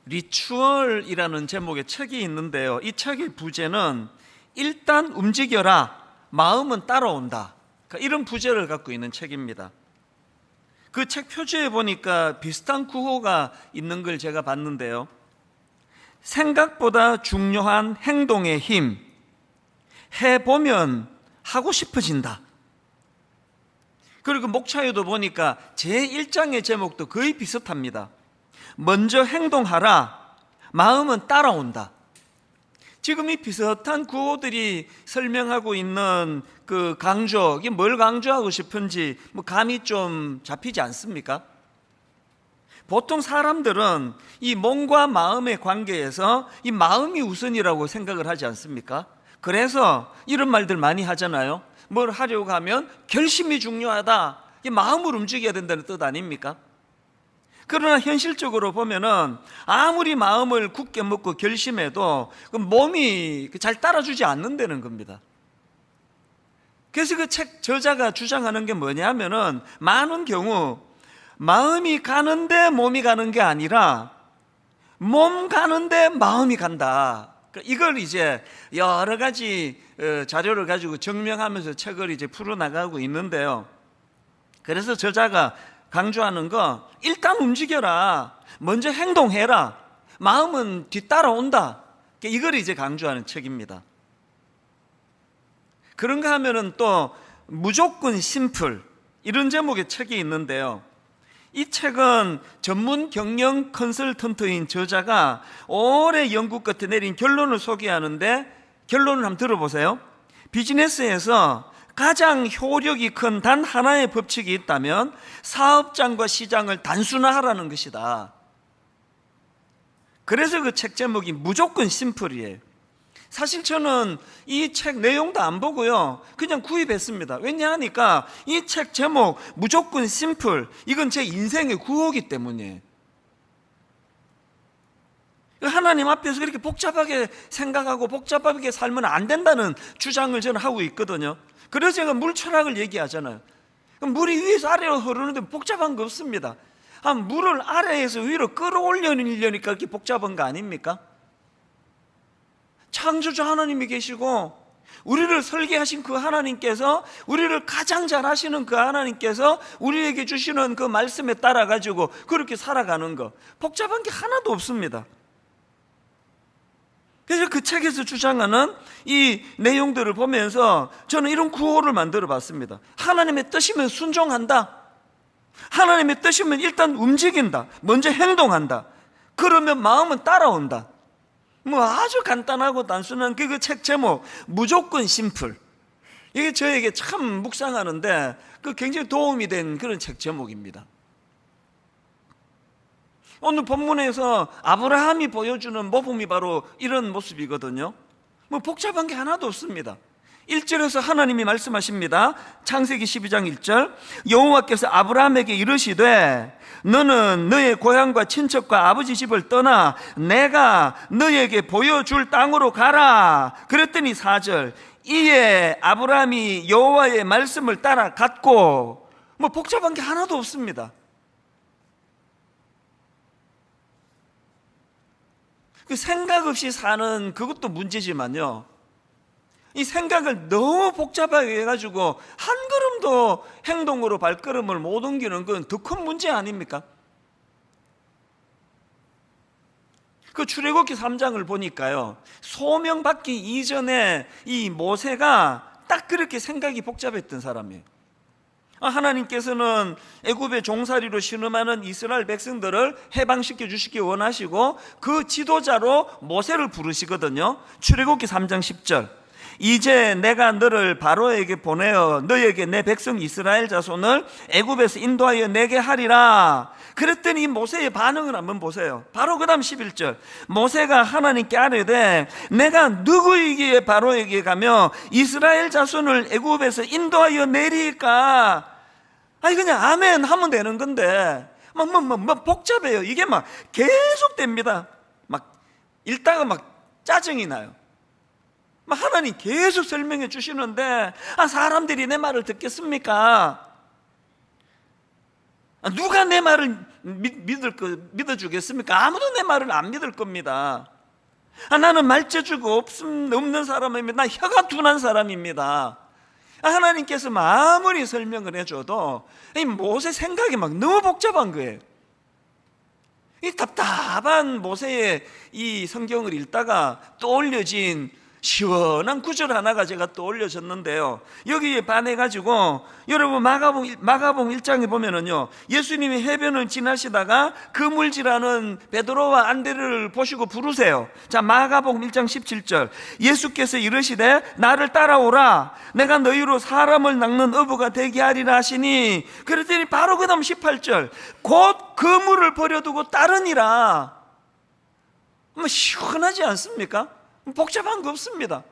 리추얼이라는 제목의 책이 있는데요, 이 책의 부제는 일단 움직여라, 마음은 따라온다, 이런 부제를 갖고 있는 책입니다. 그 책 표지에 보니까 비슷한 구호가 있는 걸 제가 봤는데요, 생각보다 중요한 행동의 힘, 해보면 하고 싶어진다. 그리고 목차에도 보니까 제1장의 제목도 거의 비슷합니다. 먼저 행동하라, 마음은 따라온다. 지금 이 비슷한 구호들이 설명하고 있는 그 강조, 이게 뭘 강조하고 싶은지 감이 좀 잡히지 않습니까? 보통 사람들은 이 몸과 마음의 관계에서 이 마음이 우선이라고 생각을 하지 않습니까? 그래서 이런 말들 많이 하잖아요. 뭘 하려고 하면 결심이 중요하다, 이 마음을 움직여야 된다는 뜻 아닙니까? 그러나 현실적으로 보면은 아무리 마음을 굳게 먹고 결심해도 그 몸이 잘 따라주지 않는다는 겁니다. 그래서 그 책 저자가 주장하는 게 뭐냐면은 많은 경우 마음이 가는데 몸이 가는 게 아니라 몸 가는데 마음이 간다. 이걸 이제 여러 가지 자료를 가지고 증명하면서 책을 이제 풀어나가고 있는데요, 그래서 저자가 강조하는 거, 일단 움직여라, 먼저 행동해라, 마음은 뒤따라온다, 이걸 이제 강조하는 책입니다. 그런가 하면은 또 무조건 심플, 이런 제목의 책이 있는데요, 이 책은 전문 경영 컨설턴트인 저자가 오래 연구 끝에 내린 결론을 소개하는데, 결론을 한번 들어보세요. 비즈니스에서 가장 효력이 큰 단 하나의 법칙이 있다면 사업장과 시장을 단순화하라는 것이다. 그래서 그 책 제목이 무조건 심플이에요. 사실 저는 이 책 내용도 안 보고요, 그냥 구입했습니다. 왜냐하니까 이 책 제목 무조건 심플, 이건 제 인생의 구호이기 때문이에요. 하나님 앞에서 그렇게 복잡하게 생각하고 복잡하게 살면 안 된다는 주장을 저는 하고 있거든요. 그래서 제가 물 철학을 얘기하잖아요. 물이 위에서 아래로 흐르는데 복잡한 거 없습니다. 물을 아래에서 위로 끌어올리려니까 이렇게 복잡한 거 아닙니까? 창조주 하나님이 계시고 우리를 설계하신 그 하나님께서, 우리를 가장 잘 하시는 그 하나님께서 우리에게 주시는 그 말씀에 따라 가지고 그렇게 살아가는 거, 복잡한 게 하나도 없습니다. 그래서 그 책에서 주장하는 이 내용들을 보면서 저는 이런 구호를 만들어 봤습니다. 하나님의 뜻이면 순종한다, 하나님의 뜻이면 일단 움직인다, 먼저 행동한다, 그러면 마음은 따라온다. 아주 간단하고 단순한 그 책 제목 무조건 심플, 이게 저에게 참 묵상하는데 굉장히 도움이 된 그런 책 제목입니다. 오늘 본문에서 아브라함이 보여주는 모범이 바로 이런 모습이거든요. 복잡한 게 하나도 없습니다. 1절에서 하나님이 말씀하십니다. 창세기 12장 1절, 여호와께서 아브라함에게 이르시되 너는 너의 고향과 친척과 아버지 집을 떠나 내가 너에게 보여줄 땅으로 가라. 그랬더니 4절, 이에 아브라함이 여호와의 말씀을 따라 갔고, 복잡한 게 하나도 없습니다. 그 생각 없이 사는 그것도 문제지만요, 이 생각을 너무 복잡하게 해가지고 한 걸음도 행동으로 발걸음을 못 옮기는 건 더 큰 문제 아닙니까? 그 출애굽기 3장을 보니까요, 소명받기 이전에 이 모세가 딱 그렇게 생각이 복잡했던 사람이에요. 하나님께서는 애굽의 종살이로 신음하는 이스라엘 백성들을 해방시켜 주시기 원하시고 그 지도자로 모세를 부르시거든요. 출애굽기 3장 10절, 이제 내가 너를 바로에게 보내어 너에게 내 백성 이스라엘 자손을 애굽에서 인도하여 내게 하리라. 그랬더니 이 모세의 반응을 한번 보세요. 바로 그 다음 11절, 모세가 하나님께 아뢰되 내가 누구이기에 바로에게 가며 이스라엘 자손을 애굽에서 인도하여 내리까? 그냥 아멘 하면 되는 건데 복잡해요. 이게 계속됩니다. 읽다가 짜증이 나요. 하나님 계속 설명해 주시는데 사람들이 내 말을 듣겠습니까? 누가 내 말을 믿어주겠습니까? 아무도 내 말을 안 믿을 겁니다. 나는 말재주가 없는 사람입니다. 나 혀가 둔한 사람입니다. 하나님께서 아무리 설명을 해줘도 이 모세 생각이 막 너무 복잡한 거예요. 이 답답한 모세의 이 성경을 읽다가 떠올려진 시원한 구절 하나가 제가 떠올려졌는데요, 여기에 반해가지고 여러분 마가복음 1장에 보면은요, 예수님이 해변을 지나시다가 그물질하는 베드로와 안드레를 보시고 부르세요. 자, 마가복음 1장 17절, 예수께서 이르시되 나를 따라오라, 내가 너희로 사람을 낚는 어부가 되게 하리라 하시니, 그랬더니 바로 그 다음 18절, 곧 그물을 버려두고 따르니라. 뭐 시원하지 않습니까? 복잡한 거 없습니다.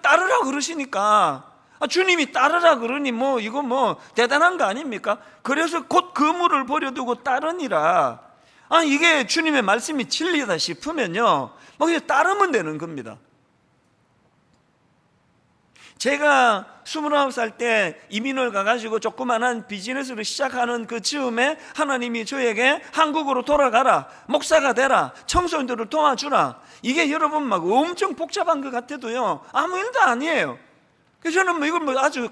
따르라 그러시니까, 주님이 따르라 그러니 뭐 이거 뭐 대단한 거 아닙니까? 그래서 곧 그물을 버려두고 따르니라. 이게 주님의 말씀이 진리다 싶으면요, 뭐 그냥 따르면 되는 겁니다. 제가 29살 때 이민을 가가지고 조그만한 비즈니스를 시작하는 그 즈음에 하나님이 저에게 한국으로 돌아가라, 목사가 되라, 청소년들을 도와주라. 이게 여러분 막 엄청 복잡한 것 같아도요, 아무 일도 아니에요. 그래서 저는 이걸 아주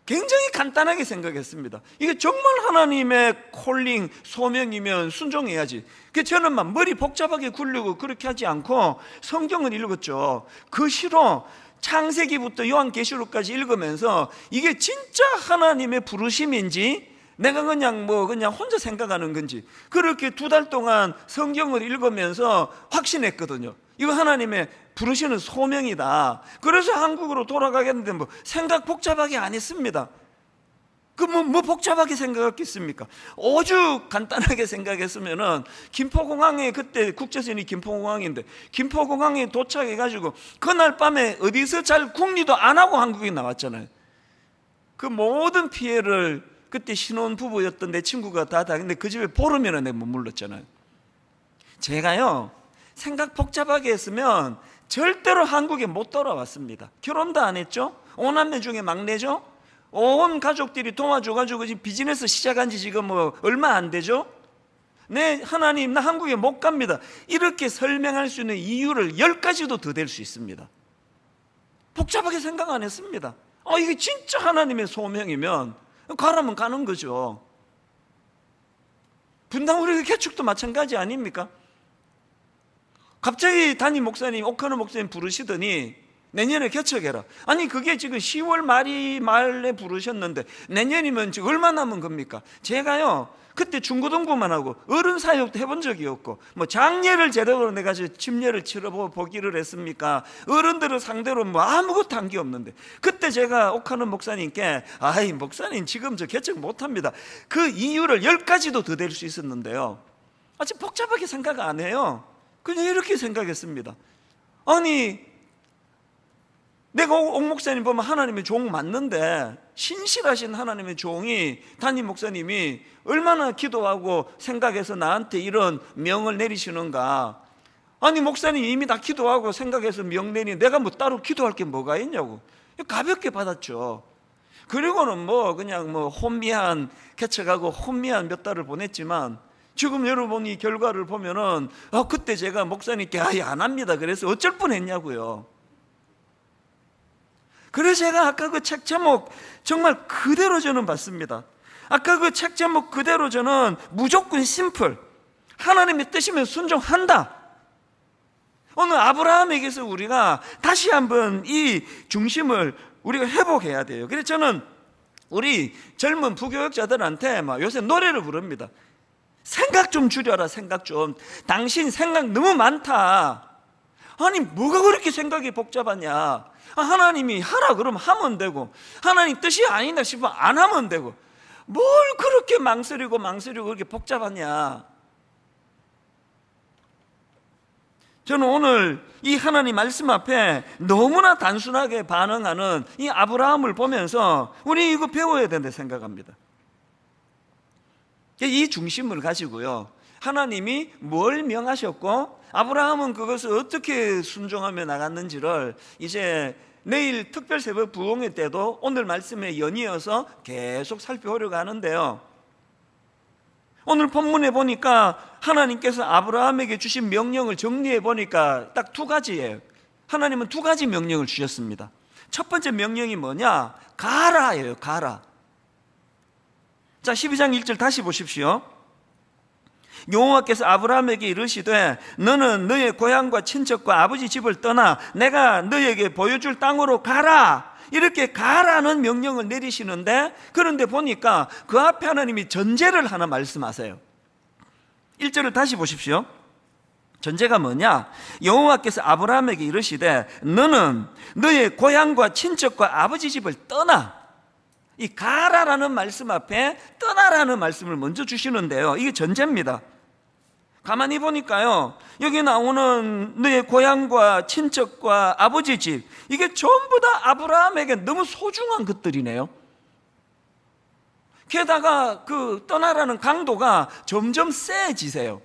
굉장히 간단하게 생각했습니다. 이게 정말 하나님의 콜링, 소명이면 순종해야지. 그래서 저는 막 머리 복잡하게 굴리고 그렇게 하지 않고 성경을 읽었죠. 그 시로 창세기부터 요한계시록까지 읽으면서 이게 진짜 하나님의 부르심인지 내가 그냥 혼자 생각하는 건지, 그렇게 2달 동안 성경을 읽으면서 확신했거든요. 이거 하나님의 부르시는 소명이다. 그래서 한국으로 돌아가겠는데 뭐 생각 복잡하게 안 했습니다. 뭐 복잡하게 생각했겠습니까? 오죽 간단하게 생각했으면은 김포공항에, 그때 국제선이 김포공항인데 김포공항에 도착해가지고 그날 밤에 어디서 잘 궁리도 안 하고 한국에 나왔잖아요. 그 모든 피해를 그때 신혼부부였던 내 친구가 다 근데 그 집에 보름이나 내가 머물렀잖아요. 제가요, 생각 복잡하게 했으면 절대로 한국에 못 돌아왔습니다. 결혼도 안 했죠. 5남매 중에 막내죠. 온 가족들이 도와줘가지고 지금 비즈니스 시작한 지 지금 뭐 얼마 안 되죠. 네, 하나님 나 한국에 못 갑니다, 이렇게 설명할 수 있는 이유를 10가지도 더 될 수 있습니다. 복잡하게 생각 안 했습니다. 이게 진짜 하나님의 소명이면 가라면 가는 거죠. 분당 우리 개축도 마찬가지 아닙니까? 갑자기 담임 목사님, 오카노 목사님 부르시더니 내년에 개척해라. 그게 지금 10월 말에 부르셨는데 내년이면 지금 얼마 남은 겁니까? 제가요, 그때 중고등부만 하고 어른 사역도 해본 적이 없고 뭐 장례를 제대로 내가 침례를 치러보기를 했습니까? 어른들을 상대로 뭐 아무것도 한 게 없는데, 그때 제가 오카노 목사님께 목사님 지금 저 개척 못합니다, 그 이유를 10가지도 더 될 수 있었는데요, 아주 복잡하게 생각 안 해요. 그냥 이렇게 생각했습니다. 내가 옥 목사님 보면 하나님의 종 맞는데, 신실하신 하나님의 종이 담임 목사님이 얼마나 기도하고 생각해서 나한테 이런 명을 내리시는가. 목사님 이미 다 기도하고 생각해서 명 내니 내가 뭐 따로 기도할 게 뭐가 있냐고 가볍게 받았죠. 그리고는 그냥 혼미한 개척하고 혼미한 몇 달을 보냈지만, 지금 여러분이 결과를 보면은 그때 제가 목사님께 안 합니다 그래서 어쩔 뻔했냐고요. 그래서 제가 아까 그 책 제목 정말 그대로 저는 봤습니다. 아까 그 책 제목 그대로 저는 무조건 심플, 하나님의 뜻이면 순종한다. 오늘 아브라함에게서 우리가 다시 한번 이 중심을 우리가 회복해야 돼요. 그래서 저는 우리 젊은 부교육자들한테 요새 노래를 부릅니다. 생각 좀 줄여라, 생각 좀. 당신 생각 너무 많다. 뭐가 그렇게 생각이 복잡하냐. 하나님이 하라 그러면 하면 되고, 하나님 뜻이 아니다 싶으면 안 하면 되고, 뭘 그렇게 망설이고 그렇게 복잡하냐. 저는 오늘 이 하나님 말씀 앞에 너무나 단순하게 반응하는 이 아브라함을 보면서 우리 이거 배워야 된다 생각합니다. 이 중심을 가지고요, 하나님이 뭘 명하셨고 아브라함은 그것을 어떻게 순종하며 나갔는지를 이제 내일 특별 새벽 부흥회 때도 오늘 말씀에 연이어서 계속 살펴보려고 하는데요, 오늘 본문에 보니까 하나님께서 아브라함에게 주신 명령을 정리해 보니까 딱 두 가지예요. 하나님은 두 가지 명령을 주셨습니다. 첫 번째 명령이 뭐냐? 가라예요. 가라. 자, 12장 1절 다시 보십시오. 여호와께서 아브라함에게 이르시되 너는 너의 고향과 친척과 아버지 집을 떠나 내가 너에게 보여줄 땅으로 가라. 이렇게 가라는 명령을 내리시는데, 그런데 보니까 그 앞에 하나님이 전제를 하나 말씀하세요. 1절을 다시 보십시오. 전제가 뭐냐? 여호와께서 아브라함에게 이르시되 너는 너의 고향과 친척과 아버지 집을 떠나. 이 가라라는 말씀 앞에 떠나라는 말씀을 먼저 주시는데요, 이게 전제입니다. 가만히 보니까요, 여기 나오는 너의 고향과 친척과 아버지 집, 이게 전부 다 아브라함에게 너무 소중한 것들이네요. 게다가 그 떠나라는 강도가 점점 세지세요.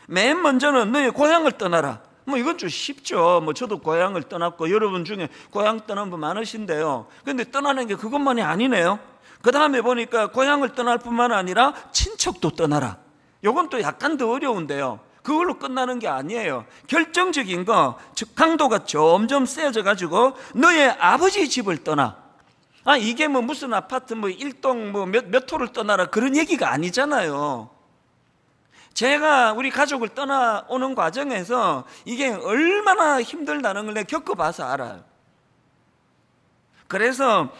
맨 먼저는 너의 고향을 떠나라. 뭐 이건 좀 쉽죠. 뭐 저도 고향을 떠났고 여러분 중에 고향 떠난 분 많으신데요. 그런데 떠나는 게 그것만이 아니네요. 그 다음에 보니까 고향을 떠날 뿐만 아니라 친척도 떠나라. 이건 또 약간 더 어려운데요, 그걸로 끝나는 게 아니에요. 결정적인 거, 즉 강도가 점점 세져 가지고 너의 아버지 집을 떠나. 이게 뭐 무슨 아파트 뭐 1동 뭐 몇 호를 떠나라 그런 얘기가 아니잖아요. 제가 우리 가족을 떠나오는 과정에서 이게 얼마나 힘들다는 걸 내가 겪어봐서 알아요. 그래서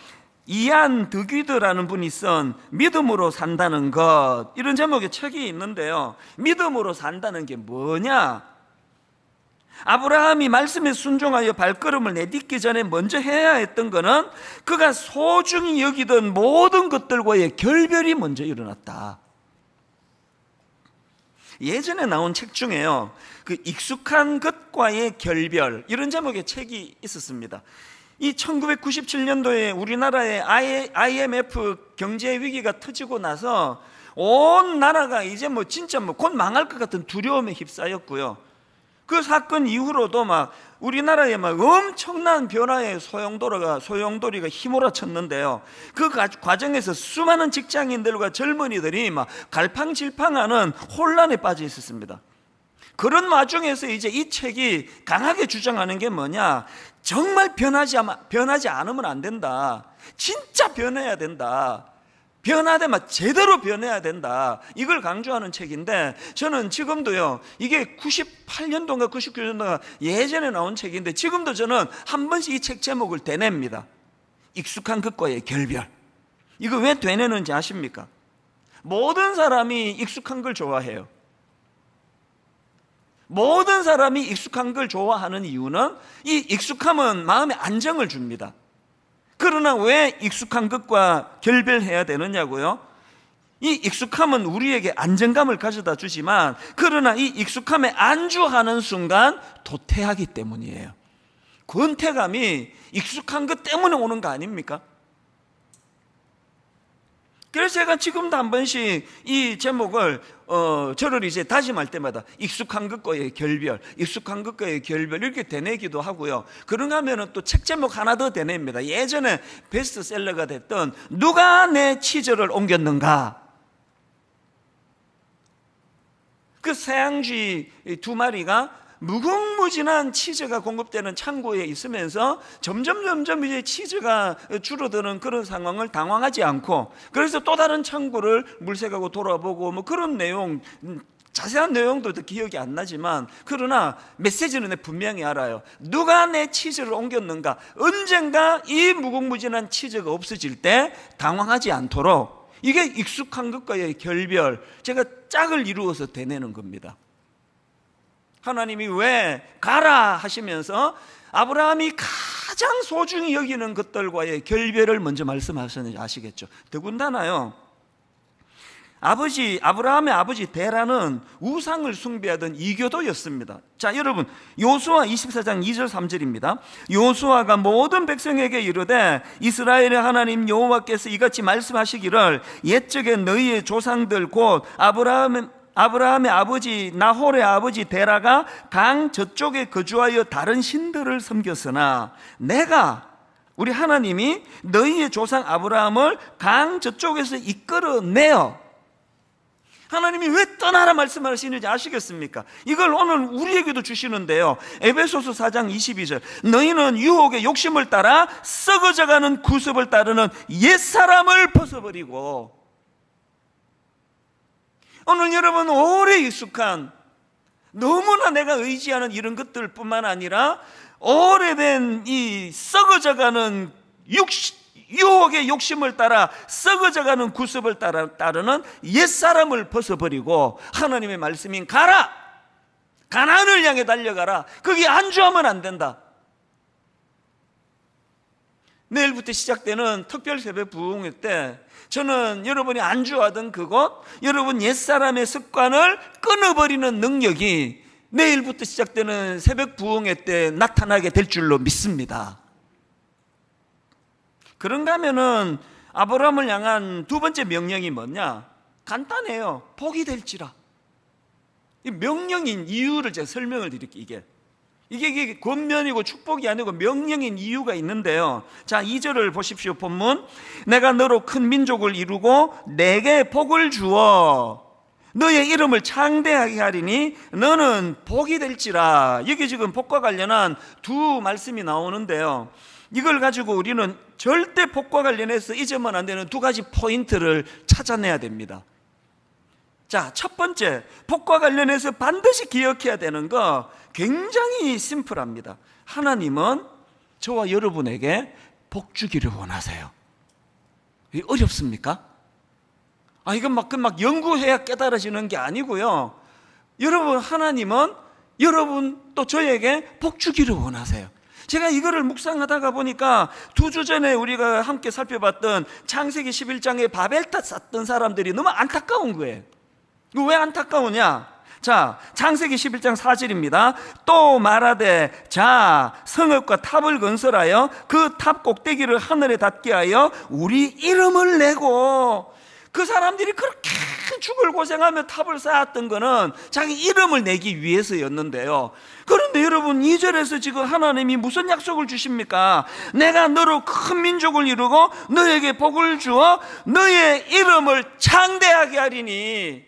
이안 득위드라는 분이 쓴 믿음으로 산다는 것, 이런 제목의 책이 있는데요, 믿음으로 산다는 게 뭐냐? 아브라함이 말씀에 순종하여 발걸음을 내딛기 전에 먼저 해야 했던 것은 그가 소중히 여기던 모든 것들과의 결별이 먼저 일어났다. 예전에 나온 책 중에요, 그 익숙한 것과의 결별, 이런 제목의 책이 있었습니다. 이 1997년도에 우리나라의 IMF 경제 위기가 터지고 나서 온 나라가 이제 뭐 진짜 뭐 곧 망할 것 같은 두려움에 휩싸였고요. 그 사건 이후로도 막 우리나라에 막 엄청난 변화의 소용돌이가 휘몰아쳤는데요, 그 과정에서 수많은 직장인들과 젊은이들이 막 갈팡질팡하는 혼란에 빠져 있었습니다. 그런 와중에서 이제 이 책이 강하게 주장하는 게 뭐냐? 정말 변하지 않으면 안 된다. 진짜 변해야 된다. 변화되면 제대로 변해야 된다. 이걸 강조하는 책인데, 저는 지금도요, 이게 98년도인가 99년도인가 예전에 나온 책인데 지금도 저는 한 번씩 이 책 제목을 되냅니다. 익숙한 것과의 결별. 이거 왜 되내는지 아십니까? 모든 사람이 익숙한 걸 좋아해요. 모든 사람이 익숙한 걸 좋아하는 이유는 이 익숙함은 마음에 안정을 줍니다. 그러나 왜 익숙한 것과 결별해야 되느냐고요? 이 익숙함은 우리에게 안정감을 가져다 주지만, 그러나 이 익숙함에 안주하는 순간 도태하기 때문이에요. 권태감이 익숙한 것 때문에 오는 거 아닙니까? 그래서 제가 지금도 한 번씩 이 제목을 저를 이제 다짐할 때마다 익숙한 것과의 결별, 익숙한 것과의 결별 이렇게 되뇌기도 하고요. 그런가 하면은 또 책 제목 하나 더 되냅니다. 예전에 베스트셀러가 됐던 누가 내 치즈를 옮겼는가? 그 서양쥐 두 마리가 무궁무진한 치즈가 공급되는 창고에 있으면서 점점 이제 치즈가 줄어드는 그런 상황을 당황하지 않고, 그래서 또 다른 창고를 물색하고 돌아보고 뭐 그런 내용, 자세한 내용도 기억이 안 나지만, 그러나 메시지는 분명히 알아요. 누가 내 치즈를 옮겼는가? 언젠가 이 무궁무진한 치즈가 없어질 때 당황하지 않도록, 이게 익숙한 것과의 결별, 제가 짝을 이루어서 되내는 겁니다. 하나님이 왜 가라 하시면서 아브라함이 가장 소중히 여기는 것들과의 결별을 먼저 말씀하셨는지 아시겠죠? 더군다나요, 아브라함의 아버지 데라는 우상을 숭배하던 이교도였습니다. 자, 여러분, 요수아 24장 2절 3절입니다. 요수아가 모든 백성에게 이르되 이스라엘의 하나님 여호와께서 이같이 말씀하시기를 옛적에 너희의 조상들 곧 아브라함의 아버지 나홀의 아버지 데라가 강 저쪽에 거주하여 다른 신들을 섬겼으나 내가, 우리 하나님이 너희의 조상 아브라함을 강 저쪽에서 이끌어내어, 하나님이 왜 떠나라 말씀하시는지 아시겠습니까? 이걸 오늘 우리에게도 주시는데요. 에베소서 4장 22절, 너희는 유혹의 욕심을 따라 썩어져가는 구습을 따르는 옛사람을 벗어버리고. 오늘 여러분, 오래 익숙한, 너무나 내가 의지하는 이런 것들 뿐만 아니라 오래된 이 썩어져가는 유혹의 욕심을 따라 썩어져가는 구습을 따르는 옛사람을 벗어버리고 하나님의 말씀인 가라, 가나안을 향해 달려가라. 거기 안주하면 안 된다. 내일부터 시작되는 특별 새벽 부흥회 때 저는 여러분이 안주하던 그곳, 여러분 옛사람의 습관을 끊어버리는 능력이 내일부터 시작되는 새벽 부흥회 때 나타나게 될 줄로 믿습니다. 그런가 하면은 아브라함을 향한 두 번째 명령이 뭐냐? 간단해요. 복이 될지라. 이 명령인 이유를 제가 설명을 드릴게요. 이게 권면이고 축복이 아니고 명령인 이유가 있는데요. 자, 2절을 보십시오. 본문, 내가 너로 큰 민족을 이루고 내게 복을 주어 너의 이름을 창대하게 하리니 너는 복이 될지라. 여기 지금 복과 관련한 두 말씀이 나오는데요. 이걸 가지고 우리는 절대 복과 관련해서 잊으면 안 되는 두 가지 포인트를 찾아내야 됩니다. 자, 첫 번째, 복과 관련해서 반드시 기억해야 되는 거 굉장히 심플합니다. 하나님은 저와 여러분에게 복 주기를 원하세요. 이게 어렵습니까? 이건 막 연구해야 깨달아지는 게 아니고요. 여러분, 하나님은 여러분 또 저에게 복 주기를 원하세요. 제가 이거를 묵상하다가 보니까 2주 전에 우리가 함께 살펴봤던 창세기 11장에 바벨탑 쌓던 사람들이 너무 안타까운 거예요. 왜 안타까우냐? 자, 창세기 11장 4절입니다. 또 말하되 자, 성읍과 탑을 건설하여 그 탑 꼭대기를 하늘에 닿게 하여 우리 이름을 내고. 그 사람들이 그렇게 죽을 고생하며 탑을 쌓았던 거는 자기 이름을 내기 위해서였는데요. 그런데 여러분, 2절에서 지금 하나님이 무슨 약속을 주십니까? 내가 너로 큰 민족을 이루고 너에게 복을 주어 너의 이름을 창대하게 하리니.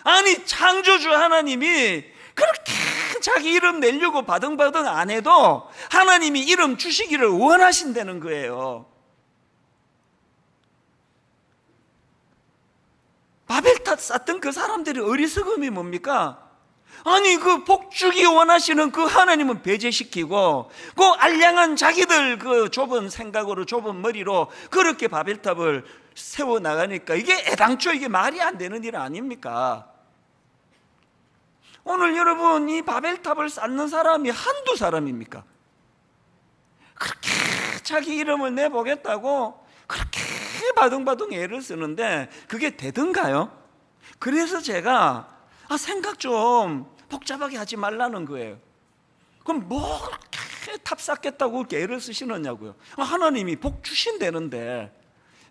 아니, 창조주 하나님이 그렇게 자기 이름 내려고 바등바등 안 해도 하나님이 이름 주시기를 원하신다는 거예요. 바벨탑 쌓던 그 사람들의 어리석음이 뭡니까? 아니, 그 복주기 원하시는 그 하나님은 배제시키고 그 알량한 자기들 그 좁은 생각으로 좁은 머리로 그렇게 바벨탑을 세워나가니까 이게 애당초 이게 말이 안 되는 일 아닙니까? 오늘 여러분, 이 바벨탑을 쌓는 사람이 한두 사람입니까? 그렇게 자기 이름을 내보겠다고 그렇게 바둥바둥 애를 쓰는데 그게 되던가요? 그래서 제가 생각 좀 복잡하게 하지 말라는 거예요. 그럼 뭐 그렇게 탑 쌓겠다고 그렇게 애를 쓰시느냐고요. 하나님이 복 주신다는데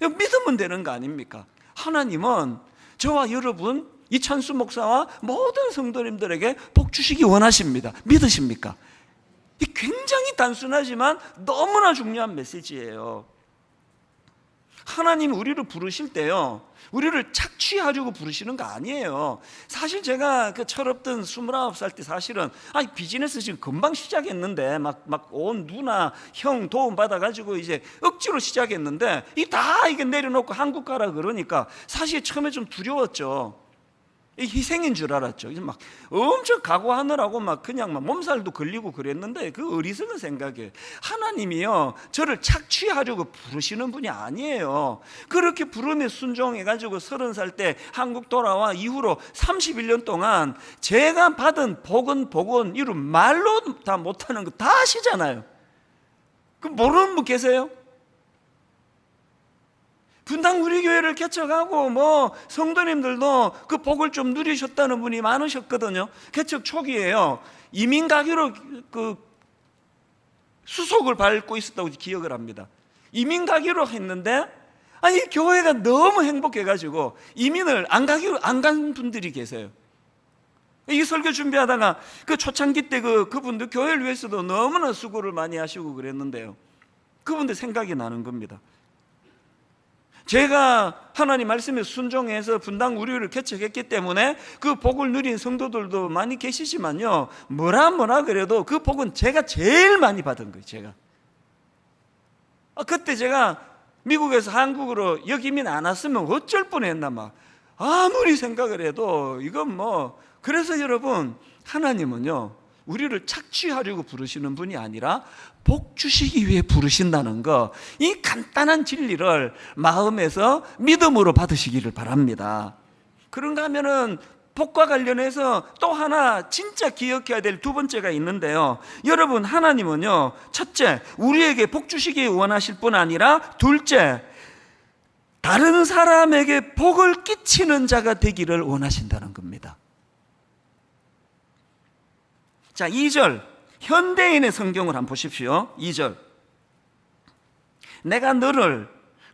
믿으면 되는 거 아닙니까? 하나님은 저와 여러분, 이찬수 목사와 모든 성도님들에게 복 주시기 원하십니다. 믿으십니까? 이 굉장히 단순하지만 너무나 중요한 메시지예요. 하나님 우리를 부르실 때요, 우리를 착취하려고 부르시는 거 아니에요. 사실 제가 그 철없던 29살 때 사실은 비즈니스 지금 금방 시작했는데 막 온 누나 형 도움 받아가지고 이제 억지로 시작했는데 이게 내려놓고 한국 가라 그러니까 사실 처음에 좀 두려웠죠. 희생인 줄 알았죠. 막 엄청 각오하느라고 그냥 몸살도 걸리고 그랬는데 그 어리석은 생각이에요. 하나님이요, 저를 착취하려고 부르시는 분이 아니에요. 그렇게 부름에 순종해가지고 30살 때 한국 돌아와 이후로 31년 동안 제가 받은 복은 이루 말로 다 못하는 거 다 아시잖아요. 그 모르는 분 계세요? 분당 우리 교회를 개척하고 성도님들도 그 복을 좀 누리셨다는 분이 많으셨거든요. 개척 초기에요, 이민 가기로 그 수속을 밟고 있었다고 기억을 합니다. 이민 가기로 했는데 교회가 너무 행복해가지고 이민을 안 간 분들이 계세요. 이 설교 준비하다가 그 초창기 때 그분들 교회를 위해서도 너무나 수고를 많이 하시고 그랬는데요, 그분들 생각이 나는 겁니다. 제가 하나님 말씀에 순종해서 분당 우리를 개척했기 때문에 그 복을 누린 성도들도 많이 계시지만요, 뭐라 그래도 그 복은 제가 제일 많이 받은 거예요. 제가 그때 제가 미국에서 한국으로 여기민 안 왔으면 어쩔 뻔했나, 막 아무리 생각을 해도 이건 뭐. 그래서 여러분, 하나님은요 우리를 착취하려고 부르시는 분이 아니라 복 주시기 위해 부르신다는 거, 이 간단한 진리를 마음에서 믿음으로 받으시기를 바랍니다. 그런가 하면은 복과 관련해서 또 하나 진짜 기억해야 될 두 번째가 있는데요, 여러분, 하나님은요 첫째, 우리에게 복 주시기 원하실 뿐 아니라 둘째, 다른 사람에게 복을 끼치는 자가 되기를 원하신다는 겁니다. 자, 2절 현대인의 성경을 한번 보십시오. 2절, 내가 너를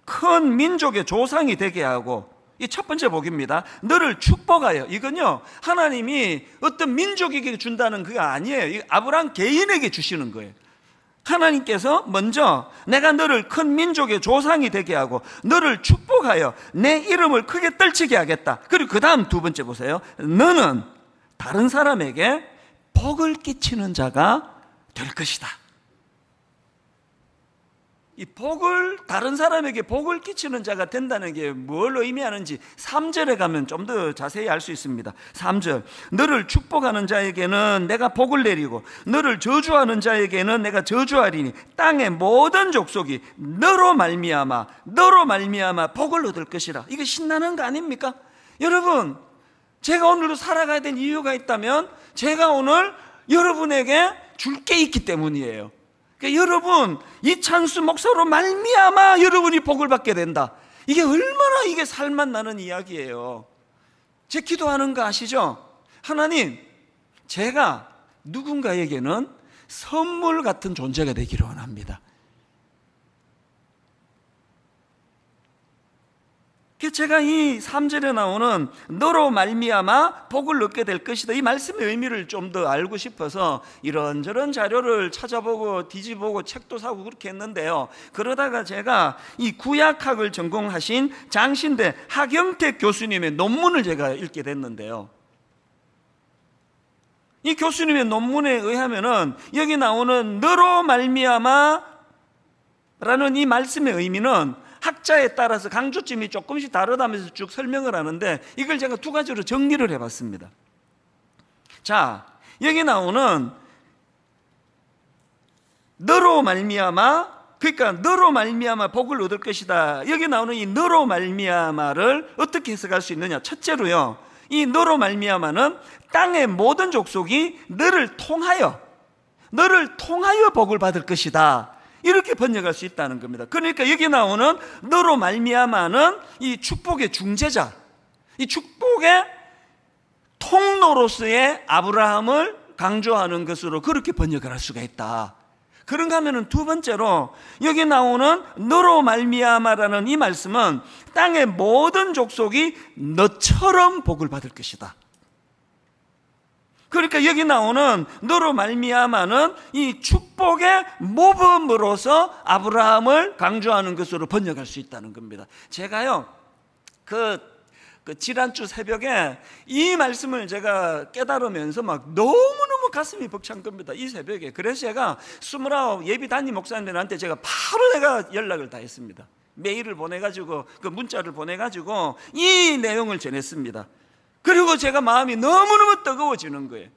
큰 민족의 조상이 되게 하고, 이 첫 번째 복입니다. 너를 축복하여. 이건요 하나님이 어떤 민족에게 준다는 그게 아니에요. 아브라함 개인에게 주시는 거예요. 하나님께서 먼저 내가 너를 큰 민족의 조상이 되게 하고 너를 축복하여 내 이름을 크게 떨치게 하겠다. 그리고 그 다음 두 번째 보세요. 너는 다른 사람에게 복을 끼치는 자가 될 것이다. 이 복을, 다른 사람에게 복을 끼치는 자가 된다는 게 뭘 의미하는지 3절에 가면 좀 더 자세히 알 수 있습니다. 3절, 너를 축복하는 자에게는 내가 복을 내리고 너를 저주하는 자에게는 내가 저주하리니 땅의 모든 족속이 너로 말미암아 복을 얻을 것이라. 이거 신나는 거 아닙니까? 여러분, 제가 오늘도 살아가야 될 이유가 있다면 제가 오늘 여러분에게 줄 게 있기 때문이에요. 그러니까 여러분, 이찬수 목사로 말미암아 여러분이 복을 받게 된다. 이게 얼마나 이게 살맛 나는 이야기예요. 제 기도하는 거 아시죠? 하나님, 제가 누군가에게는 선물 같은 존재가 되기를 원합니다. 제가 이 3절에 나오는 너로 말미암아 복을 얻게 될 것이다, 이 말씀의 의미를 좀 더 알고 싶어서 이런저런 자료를 찾아보고 뒤집어보고 책도 사고 그렇게 했는데요, 그러다가 제가 이 구약학을 전공하신 장신대 하경택 교수님의 논문을 제가 읽게 됐는데요, 이 교수님의 논문에 의하면은 여기 나오는 너로 말미암아 라는 이 말씀의 의미는 학자에 따라서 강조점이 조금씩 다르다면서 쭉 설명을 하는데, 이걸 제가 두 가지로 정리를 해봤습니다. 자, 여기 나오는 너로 말미암아, 그러니까 너로 말미암아 복을 얻을 것이다, 여기 나오는 이 너로 말미암아를 어떻게 해석할 수 있느냐. 첫째로요, 이 너로 말미암아는 땅의 모든 족속이 너를 통하여 복을 받을 것이다, 이렇게 번역할 수 있다는 겁니다. 그러니까 여기 나오는 너로 말미암아는 이 축복의 중재자, 이 축복의 통로로서의 아브라함을 강조하는 것으로 그렇게 번역을 할 수가 있다. 그런가 하면은 두 번째로 여기 나오는 너로 말미암아라는 이 말씀은 땅의 모든 족속이 너처럼 복을 받을 것이다. 그러니까 여기 나오는 너로 말미암아는 이 축복의 모범으로서 아브라함을 강조하는 것으로 번역할 수 있다는 겁니다. 제가요 그 지난주 새벽에 이 말씀을 제가 깨달으면서 막 너무너무 가슴이 벅찬 겁니다, 이 새벽에. 그래서 제가 29 예비 담임 목사님들한테 제가 바로 내가 연락을 다 했습니다. 메일을 보내가지고, 그 문자를 보내가지고 이 내용을 전했습니다. 그리고 제가 마음이 너무너무 뜨거워지는 거예요.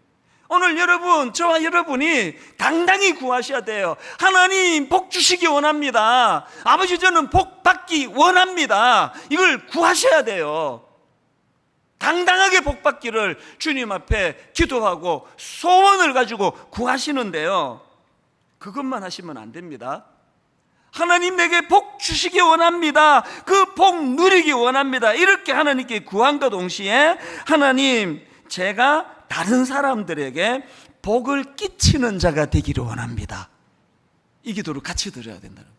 오늘 여러분, 저와 여러분이 당당히 구하셔야 돼요. 하나님 복 주시기 원합니다. 아버지, 저는 복 받기 원합니다. 이걸 구하셔야 돼요. 당당하게 복 받기를 주님 앞에 기도하고 소원을 가지고 구하시는데요, 그것만 하시면 안 됩니다. 하나님 내게 복 주시기 원합니다. 그 복 누리기 원합니다. 이렇게 하나님께 구한과 동시에 하나님, 제가 다른 사람들에게 복을 끼치는 자가 되기를 원합니다. 이 기도를 같이 드려야 된다는 거예요.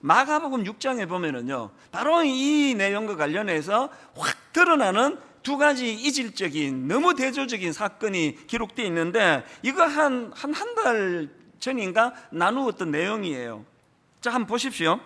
마가복음 6장에 보면은요, 바로 이 내용과 관련해서 확 드러나는 두 가지 이질적인, 너무 대조적인 사건이 기록되어 있는데, 이거 한 달 전인가 나누었던 내용이에요. 자, 한번 보십시오.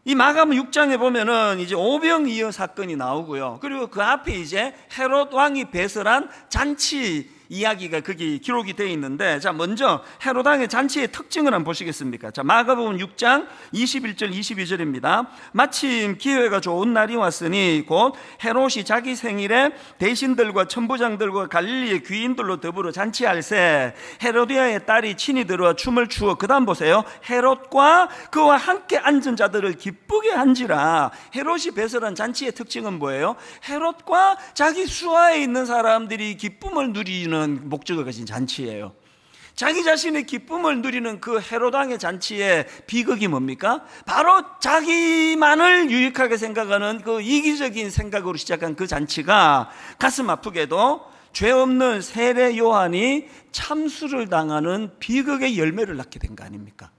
이 마가복음 6장에 보면은 이제 오병이어 사건이 나오고요. 그리고 그 앞에 이제 헤롯 왕이 배설한 잔치 이야기가 거기 기록이 되어 있는데, 자, 먼저 헤롯 왕의 잔치의 특징을 한번 보시겠습니까? 자, 마가복음 6장 21절 22절입니다. 마침 기회가 좋은 날이 왔으니 곧 헤롯이 자기 생일에 대신들과 천부장들과 갈릴리의 귀인들로 더불어 잔치할세 헤로디아의 딸이 친히 들어와 춤을 추어, 그 다음 보세요. 헤롯과 그와 함께 앉은 자들을 기쁘게 한지라. 헤롯이 배설한 잔치의 특징은 뭐예요? 헤롯과 자기 수하에 있는 사람들이 기쁨을 누리는 목적을 가진 잔치예요. 자기 자신의 기쁨을 누리는 그 헤롯 왕의 잔치의 비극이 뭡니까? 바로 자기만을 유익하게 생각하는 그 이기적인 생각으로 시작한 그 잔치가 가슴 아프게도 죄 없는 세례 요한이 참수를 당하는 비극의 열매를 낳게 된 거 아닙니까?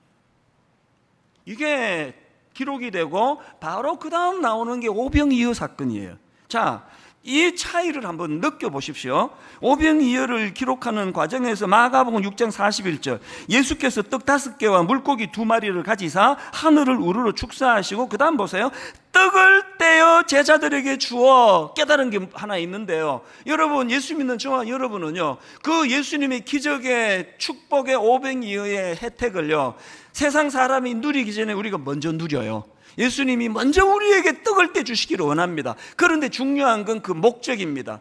이게 기록이 되고 바로 그 다음 나오는 게 오병이어 사건이에요. 자, 이 차이를 한번 느껴보십시오. 오병이어를 기록하는 과정에서 마가복음 6장 41절, 예수께서 떡 5개와 물고기 2마리를 가지사 하늘을 우러러 축사하시고, 그 다음 보세요. 떡을 떼어 제자들에게 주어. 깨달은 게 하나 있는데요. 여러분, 예수 믿는 저와 여러분은요, 그 예수님의 기적의 축복의 오병이어의 혜택을요, 세상 사람이 누리기 전에 우리가 먼저 누려요. 예수님이 먼저 우리에게 떡을 떼주시기를 원합니다. 그런데 중요한 건 그 목적입니다.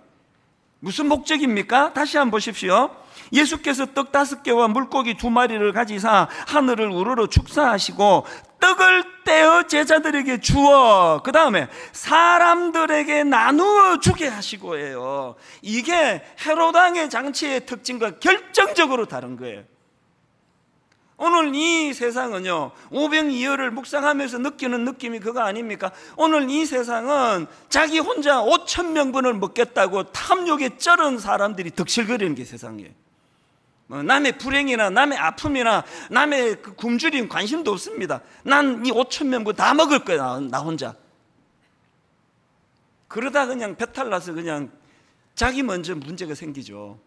무슨 목적입니까? 다시 한번 보십시오. 예수께서 떡 5개와 물고기 2마리를 가지사 하늘을 우러러 축사하시고 떡을 떼어 제자들에게 주어, 그 다음에 사람들에게 나누어 주게 하시고예요. 이게 헤롯 왕의 잔치의 특징과 결정적으로 다른 거예요. 오늘 이 세상은요, 오병이어를 묵상하면서 느끼는 느낌이 그거 아닙니까? 오늘 이 세상은 자기 혼자 5,000명분을 먹겠다고 탐욕에 쩔은 사람들이 득실거리는 게 세상이에요. 남의 불행이나 남의 아픔이나 남의 그 굶주림 관심도 없습니다. 난 이 5,000명분 다 먹을 거야, 나 혼자. 그러다 그냥 배탈 나서 그냥 자기 먼저 문제가 생기죠.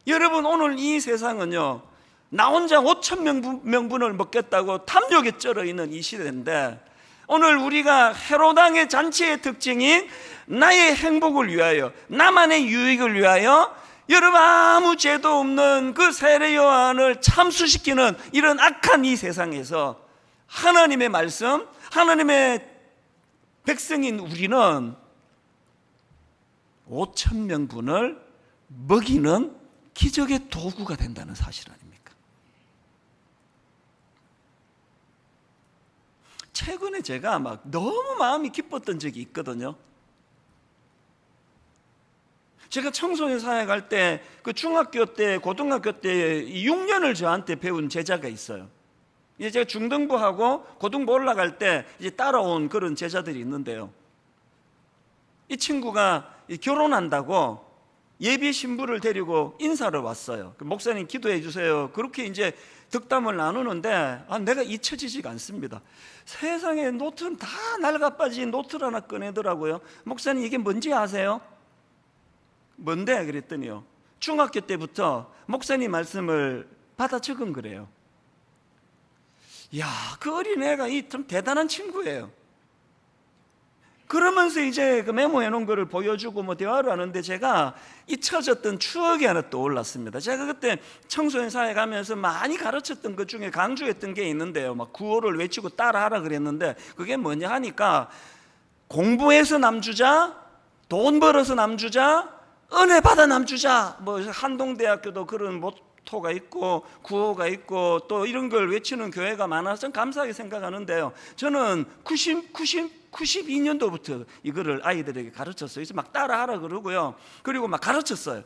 여러분, 오늘 이 세상은요, 나 혼자 5,000명분을 먹겠다고 탐욕에 쩔어 있는 이 시대인데, 오늘 우리가 헤롯 왕의 잔치의 특징인 나의 행복을 위하여, 나만의 유익을 위하여 여러분 아무 죄도 없는 그 세례 요한을 참수시키는 이런 악한 이 세상에서 하나님의 말씀, 하나님의 백성인 우리는 5,000명분을 먹이는 기적의 도구가 된다는 사실 아닙니까? 최근에 제가 막 너무 마음이 기뻤던 적이 있거든요. 제가 청소년 사회 갈 때, 그 중학교 때, 고등학교 때 6년을 저한테 배운 제자가 있어요. 이제 제가 중등부하고 고등부 올라갈 때 이제 따라온 그런 제자들이 있는데요. 이 친구가 결혼한다고 예비 신부를 데리고 인사를 왔어요. 목사님 기도해 주세요. 그렇게 이제 덕담을 나누는데, 내가 잊혀지지가 않습니다. 세상에 노트는 다 낡아빠진 노트를 하나 꺼내더라고요. 목사님 이게 뭔지 아세요? 뭔데? 그랬더니요, 중학교 때부터 목사님 말씀을 받아 적은 거래요. 이야, 그 어린애가 참 대단한 친구예요. 그러면서 이제 그 메모해 놓은 거를 보여주고 뭐 대화를 하는데, 제가 잊혀졌던 추억이 하나 떠올랐습니다. 제가 그때 청소년 사회 가면서 많이 가르쳤던 것 중에 강조했던 게 있는데요, 막 구호를 외치고 따라하라 그랬는데, 그게 뭐냐 하니까, 공부해서 남주자, 돈 벌어서 남주자, 은혜 받아 남주자. 뭐 한동대학교도 그런 모토가 있고 구호가 있고 또 이런 걸 외치는 교회가 많아서 감사하게 생각하는데요, 저는 92년도부터 이거를 아이들에게 가르쳤어요. 그래서 막 따라하라 그러고요, 그리고 막 가르쳤어요.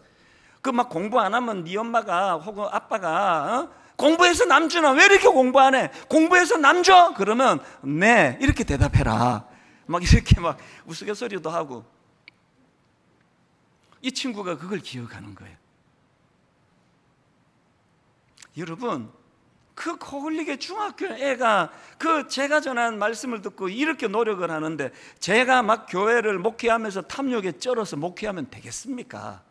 그 막 공부 안 하면 네 엄마가 혹은 아빠가 공부해서 남주나 왜 이렇게 공부 안 해? 공부해서 남줘? 그러면 네 이렇게 대답해라. 막 이렇게 막 우스갯소리도 하고. 이 친구가 그걸 기억하는 거예요. 여러분, 그 코흘리게 중학교 애가 그 제가 전한 말씀을 듣고 이렇게 노력을 하는데, 제가 막 교회를 목회하면서 탐욕에 쩔어서 목회하면 되겠습니까?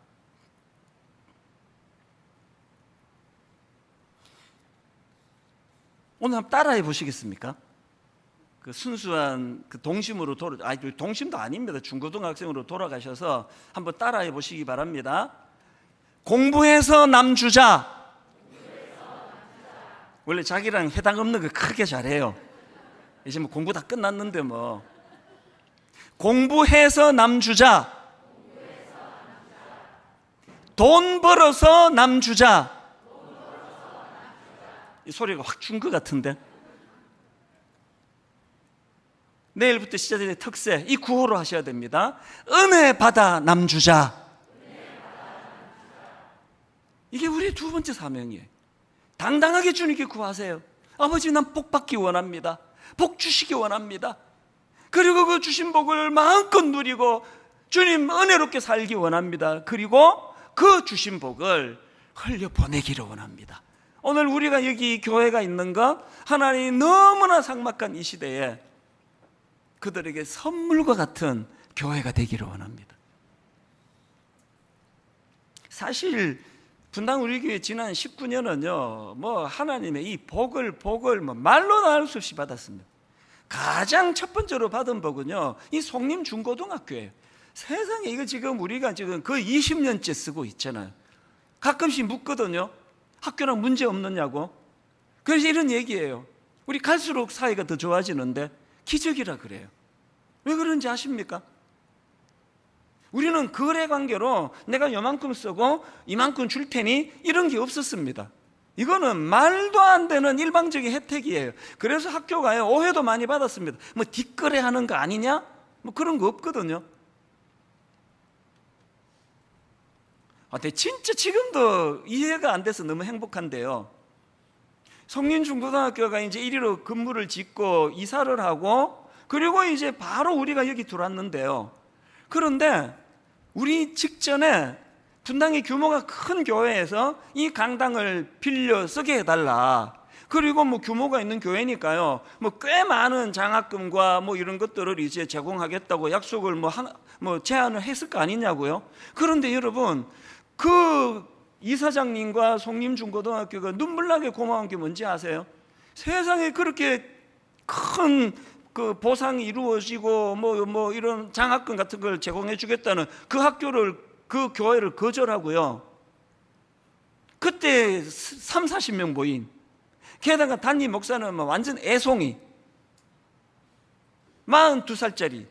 오늘 한번 따라해 보시겠습니까? 그 순수한 그 동심으로 동심도 아닙니다. 중고등학생으로 돌아가셔서 한번 따라해 보시기 바랍니다. 공부해서 남 주자. 원래 자기랑 해당 없는 거 크게 잘해요. 이제 뭐 공부 다 끝났는데 뭐. 공부해서 남 주자. 돈 벌어서 남 주자. 이 소리가 확 준 것 같은데. 내일부터 시작될 특세, 이 구호로 하셔야 됩니다. 은혜 받아 남 주자. 이게 우리의 두 번째 사명이에요. 당당하게 주님께 구하세요. 아버지, 난 복 받기 원합니다. 복 주시기 원합니다. 그리고 그 주신 복을 마음껏 누리고 주님 은혜롭게 살기 원합니다. 그리고 그 주신 복을 흘려보내기를 원합니다. 오늘 우리가 여기 교회가 있는 것, 하나님이 너무나 삭막한 이 시대에 그들에게 선물과 같은 교회가 되기를 원합니다. 사실 분당 우리 교회 지난 19년은요, 뭐 하나님의 이 복을 뭐 말로 나눌 수 없이 받았습니다. 가장 첫 번째로 받은 복은요, 이 송림 중고등학교예요. 세상에 이거 지금 우리가 지금 거의 20년째 쓰고 있잖아요. 가끔씩 묻거든요. 학교랑 문제 없느냐고. 그래서 이런 얘기예요. 우리 갈수록 사이가 더 좋아지는데 기적이라 그래요. 왜 그런지 아십니까? 우리는 거래 관계로 내가 요만큼 쓰고 이만큼 줄 테니 이런 게 없었습니다. 이거는 말도 안 되는 일방적인 혜택이에요. 그래서 학교가요, 오해도 많이 받았습니다. 뭐 뒷거래 하는 거 아니냐? 뭐 그런 거 없거든요. 근데 진짜 지금도 이해가 안 돼서 너무 행복한데요. 성린중고등학교가 이제 1위로 건물을 짓고 이사를 하고, 그리고 이제 바로 우리가 여기 들어왔는데요. 그런데 우리 직전에 분당의 규모가 큰 교회에서 이 강당을 빌려 쓰게 해달라. 그리고 뭐 규모가 있는 교회니까요, 뭐 꽤 많은 장학금과 뭐 이런 것들을 이제 제공하겠다고 약속을 뭐 제안을 했을 거 아니냐고요. 그런데 여러분, 그 이사장님과 송림중고등학교가 눈물나게 고마운 게 뭔지 아세요? 세상에 그렇게 큰 그 보상이 이루어지고 뭐 이런 장학금 같은 걸 제공해 주겠다는 그 학교를, 그 교회를 거절하고요. 그때 30-40명 모인, 게다가 담임 목사는 뭐 완전 애송이, 42살짜리,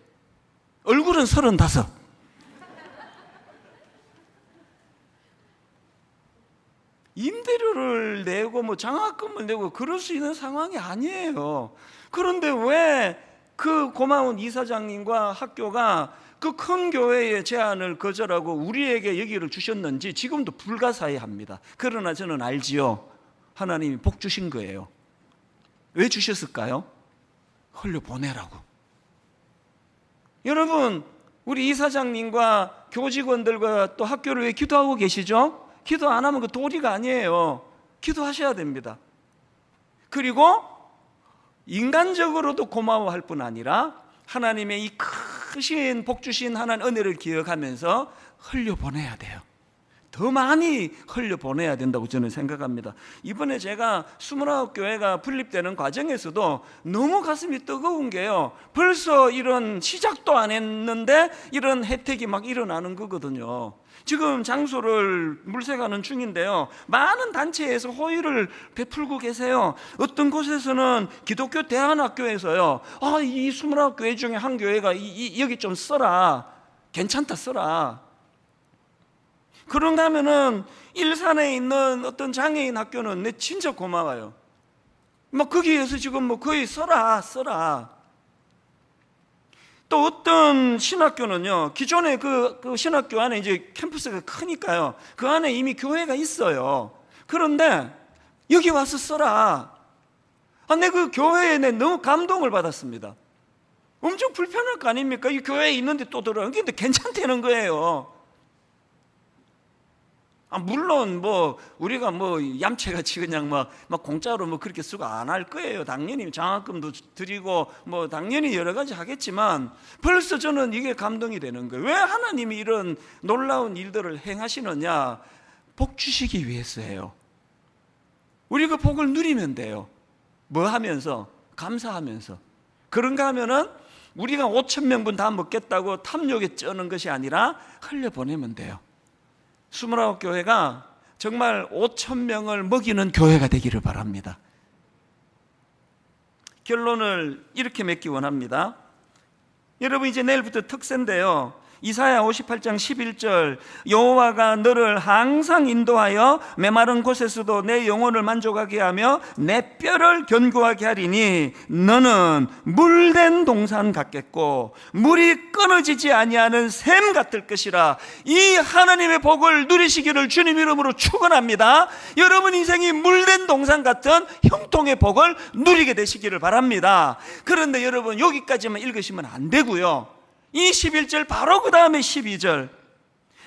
얼굴은 35. 임대료를 내고 뭐 장학금을 내고 그럴 수 있는 상황이 아니에요. 그런데 왜 그 고마운 이사장님과 학교가 그 큰 교회의 제안을 거절하고 우리에게 여기를 주셨는지 지금도 불가사의합니다. 그러나 저는 알지요. 하나님이 복 주신 거예요. 왜 주셨을까요? 흘려보내라고. 여러분, 우리 이사장님과 교직원들과 또 학교를 왜 기도하고 계시죠? 기도 안 하면 그 도리가 아니에요. 기도하셔야 됩니다. 그리고 인간적으로도 고마워할 뿐 아니라 하나님의 이 크신 복 주신 하나님 은혜를 기억하면서 흘려보내야 돼요. 더 많이 흘려보내야 된다고 저는 생각합니다. 이번에 제가 29교회가 분립되는 과정에서도 너무 가슴이 뜨거운 게요, 벌써 이런 시작도 안 했는데 이런 혜택이 막 일어나는 거거든요. 지금 장소를 물색하는 중인데요, 많은 단체에서 호의를 베풀고 계세요. 어떤 곳에서는 기독교 대안학교에서요, 이 29교회 중에 한 교회가 여기 좀 써라, 괜찮다 써라. 그런가 하면은 일산에 있는 어떤 장애인 학교는 내 진짜 고마워요. 거기에서 지금 거의 써라. 또 어떤 신학교는요, 기존에 그 신학교 안에 이제 캠퍼스가 크니까요, 그 안에 이미 교회가 있어요. 그런데 여기 와서 써라. 내 그 교회에 너무 감동을 받았습니다. 엄청 불편할 거 아닙니까? 이 교회에 있는데 또 들어가. 근데 괜찮다는 거예요. 물론 우리가 얌체같이 그냥 막 공짜로 그렇게 쓰고 안 할 거예요. 당연히 장학금도 드리고 당연히 여러 가지 하겠지만, 벌써 저는 이게 감동이 되는 거예요. 왜 하나님이 이런 놀라운 일들을 행하시느냐? 복 주시기 위해서예요. 우리 그 복을 누리면 돼요. 뭐 하면서? 감사하면서. 그런가 하면은 우리가 5천 명분 다 먹겠다고 탐욕에 쩌는 것이 아니라 흘려보내면 돼요. 29교회가 정말 5천 명을 먹이는 교회가 되기를 바랍니다. 결론을 이렇게 맺기 원합니다. 여러분, 이제 내일부터 특세인데요, 이사야 58장 11절, 여호와가 너를 항상 인도하여 메마른 곳에서도 내 영혼을 만족하게 하며 내 뼈를 견고하게 하리니 너는 물된 동산 같겠고 물이 끊어지지 아니하는 샘 같을 것이라. 이 하나님의 복을 누리시기를 주님 이름으로 축원합니다. 여러분 인생이 물된 동산 같은 형통의 복을 누리게 되시기를 바랍니다. 그런데 여러분, 여기까지만 읽으시면 안 되고요, 이 11절 바로 그 다음에 12절,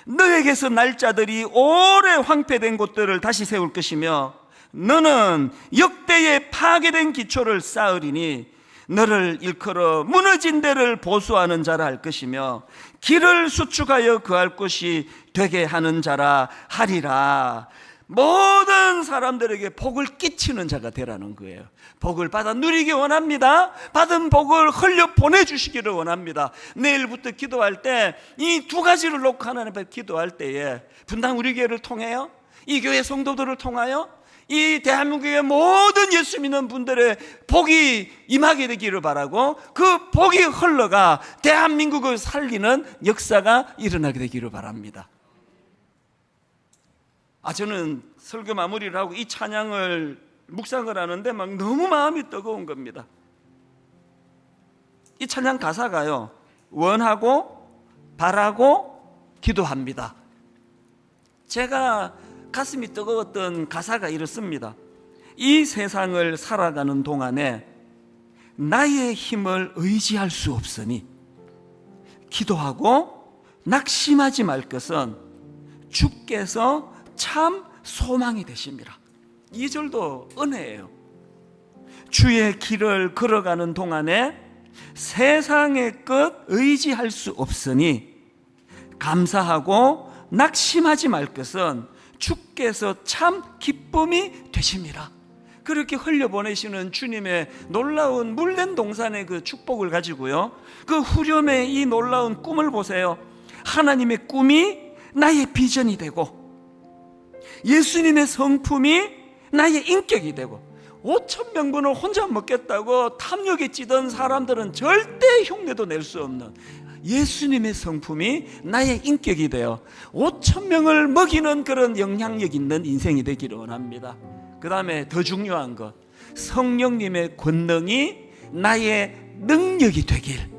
너에게서 날짜들이 오래 황폐된 곳들을 다시 세울 것이며 너는 역대의 파괴된 기초를 쌓으리니 너를 일컬어 무너진 데를 보수하는 자라 할 것이며 길을 수축하여 거할 곳이 되게 하는 자라 하리라. 모든 사람들에게 복을 끼치는 자가 되라는 거예요. 복을 받아 누리기 원합니다. 받은 복을 흘려 보내주시기를 원합니다. 내일부터 기도할 때 이 두 가지를 놓고 하나님 앞에 기도할 때에 분당 우리 교회를 통해요, 이 교회 성도들을 통하여 이 대한민국의 모든 예수 믿는 분들의 복이 임하게 되기를 바라고, 그 복이 흘러가 대한민국을 살리는 역사가 일어나게 되기를 바랍니다. 저는 설교 마무리를 하고 이 찬양을 묵상을 하는데 막 너무 마음이 뜨거운 겁니다. 이 찬양 가사가요, 원하고 바라고 기도합니다. 제가 가슴이 뜨거웠던 가사가 이렇습니다. 이 세상을 살아가는 동안에 나의 힘을 의지할 수 없으니 기도하고 낙심하지 말 것은 주께서 참 소망이 되십니다. 2절도 은혜예요. 주의 길을 걸어가는 동안에 세상의 것 의지할 수 없으니 감사하고 낙심하지 말 것은 주께서 참 기쁨이 되십니다. 그렇게 흘려보내시는 주님의 놀라운 물된 동산의 그 축복을 가지고요, 그 후렴의 이 놀라운 꿈을 보세요. 하나님의 꿈이 나의 비전이 되고 예수님의 성품이 나의 인격이 되고 5천 명분을 혼자 먹겠다고 탐욕에 찌던 사람들은 절대 흉내도 낼 수 없는 예수님의 성품이 나의 인격이 되어 5천 명을 먹이는 그런 영향력 있는 인생이 되기를 원합니다. 그 다음에 더 중요한 것, 성령님의 권능이 나의 능력이 되길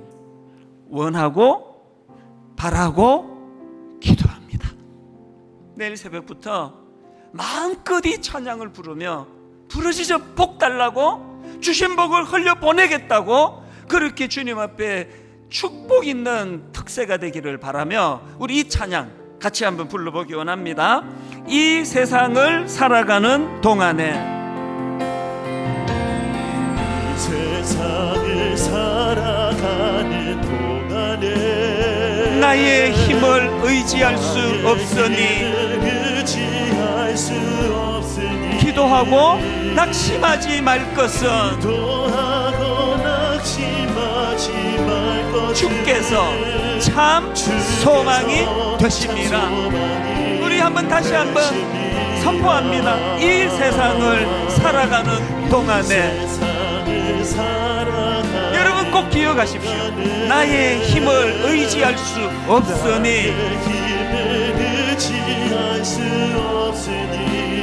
원하고 바라고 기도합니다. 내일 새벽부터 마음껏 이 찬양을 부르며 부르짖어 복 달라고, 주신 복을 흘려보내겠다고, 그렇게 주님 앞에 축복 있는 특세가 되기를 바라며 우리 이 찬양 같이 한번 불러보기 원합니다. 이 세상을 살아가는 동안에, 이 세상을 살아가는 동안에 나의 힘을 의지할 수 없으니 기도하고 낙심하지 말 것은 주께서 참 소망이 되십니다. 우리 한번 다시 한번 선포합니다. 이 세상을 살아가는 동안에 여러분 꼭 기억하십시오. 나의 힘을 의지할 수 없으니